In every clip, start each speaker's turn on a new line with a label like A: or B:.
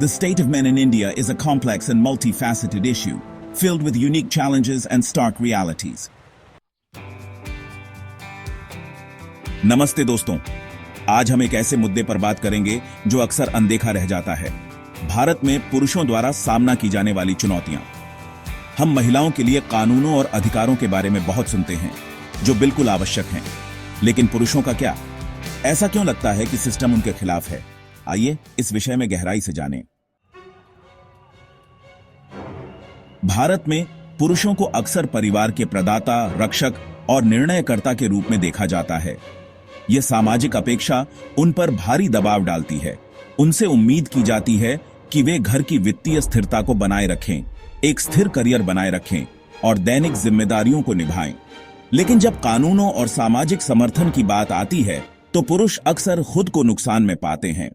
A: The state of men in India is a complex and multifaceted issue, filled with unique challenges and stark realities. नमस्ते दोस्तों, आज हम एक ऐसे मुद्दे पर बात करेंगे जो अक्सर अनदेखा रह जाता है। भारत में पुरुषों द्वारा सामना की जाने वाली चुनौतियां। हम महिलाओं के लिए कानूनों और अधिकारों के बारे में बहुत सुनते हैं, जो बिल्कुल आवश्यक हैं। लेकिन पुरुषों का क्या? ऐसा क्यों लगता है कि सिस्टम उनके खिलाफ है? आइए इस विषय में गहराई से जानें। भारत में पुरुषों को अक्सर परिवार के प्रदाता, रक्षक और निर्णयकर्ता के रूप में देखा जाता है। यह सामाजिक अपेक्षा उन पर भारी दबाव डालती है। उनसे उम्मीद की जाती है कि वे घर की वित्तीय स्थिरता को बनाए रखें, एक स्थिर करियर बनाए रखें और दैनिक जिम्मेदारियों को निभाएं। लेकिन जब कानूनों और सामाजिक समर्थन की बात आती है तो पुरुष अक्सर खुद को नुकसान में पाते हैं।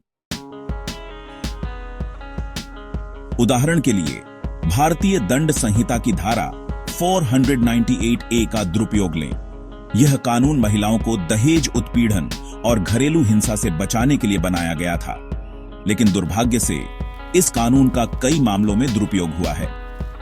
A: उदाहरण के लिए भारतीय दंड संहिता की धारा 498A का दुरुपयोग लें। यह कानून महिलाओं को दहेज उत्पीड़न और घरेलू हिंसा से बचाने के लिए बनाया गया था। लेकिन दुर्भाग्य से इस कानून का कई मामलों में दुरुपयोग हुआ है।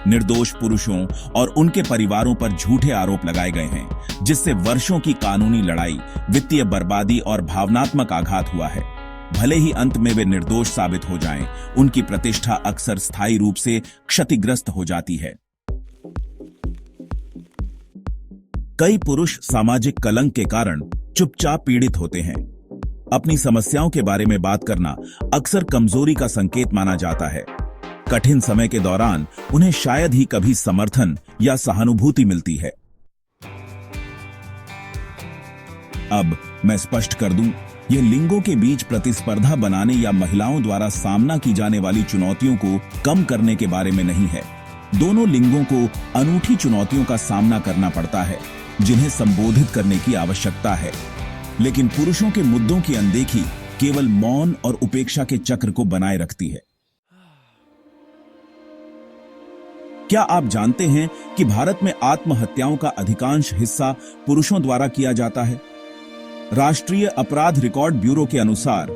A: निर्दोष पुरुषों और उनके परिवारों पर झूठे आरोप लगाए गए हैं, जिससे वर्षों की कानूनी लड़ाई, वित्तीय बर्बादी और भावनात्मक आघात हुआ है। भले ही अंत में वे निर्दोष साबित हो जाएं, उनकी प्रतिष्ठा अक्सर स्थायी रूप से क्षतिग्रस्त हो जाती है। कई पुरुष सामाजिक कलंक के कारण चुपचाप पीड़ित होते हैं। अपनी समस्याओं के बारे में बात करना अक्सर कमजोरी का संकेत माना जाता है। कठिन समय के दौरान उन्हें शायद ही कभी समर्थन या सहानुभूति मिलती है। अब मैं स्पष्ट कर दूं, यह लिंगों के बीच प्रतिस्पर्धा बनाने या महिलाओं द्वारा सामना की जाने वाली चुनौतियों को कम करने के बारे में नहीं है। दोनों लिंगों को अनूठी चुनौतियों का सामना करना पड़ता है, जिन्हें संबोधित करने की आवश्यकता है। लेकिन पुरुषों के मुद्दों की अनदेखी केवल मौन और उपेक्षा के चक्र को बनाए रखती है। क्या आप जानते हैं कि भारत में आत्महत्याओं का अधिकांश हिस्सा पुरुषों द्वारा किया जाता है? राष्ट्रीय अपराध रिकॉर्ड ब्यूरो के अनुसार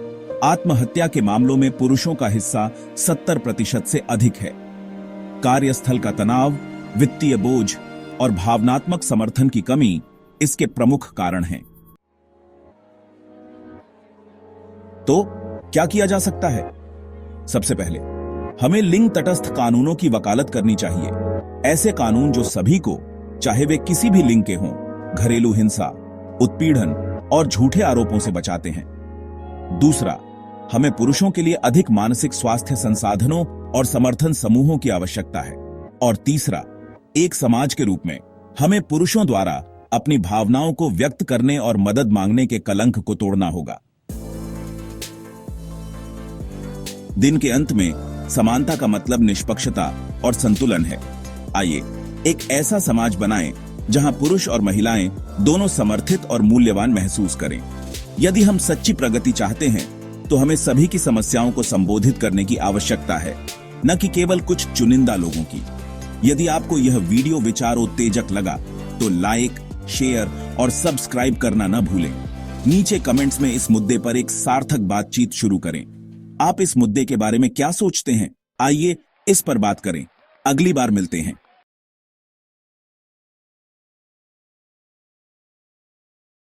A: आत्महत्या के मामलों में पुरुषों का हिस्सा 70% से अधिक है। कार्यस्थल का तनाव, वित्तीय बोझ और भावनात्मक समर्थन की कमी इसके प्रमुख कारण हैं। तो क्या किया जा सकता है? सबसे पहले हमें लिंग तटस्थ कानूनों की वकालत करनी चाहिए। ऐसे कानून जो सभी को, चाहे वे किसी भी लिंग के हों, घरेलू हिंसा, उत्पीड़न और झूठे आरोपों से बचाते हैं। दूसरा, हमें पुरुषों के लिए अधिक मानसिक स्वास्थ्य संसाधनों और समर्थन समूहों की आवश्यकता है। और तीसरा, एक समाज के रूप में हमें पुरुषों द्वारा अपनी भावनाओं को व्यक्त करने और मदद मांगने के कलंक को तोड़ना होगा। दिन के अंत में समानता का मतलब निष्पक्षता और संतुलन है। आइए एक ऐसा समाज बनाएं जहां पुरुष और महिलाएं दोनों समर्थित और मूल्यवान महसूस करें। यदि हम सच्ची प्रगति चाहते हैं तो हमें सभी की समस्याओं को संबोधित करने की आवश्यकता है, न कि केवल कुछ चुनिंदा लोगों की। यदि आपको यह वीडियो विचारोत्तेजक लगा तो लाइक, शेयर और सब्सक्राइब करना न भूलें। नीचे कमेंट्स में इस मुद्दे पर एक सार्थक बातचीत शुरू करें। आप इस मुद्दे के बारे में क्या सोचते हैं? आइए इस पर बात करें। अगली बार मिलते हैं।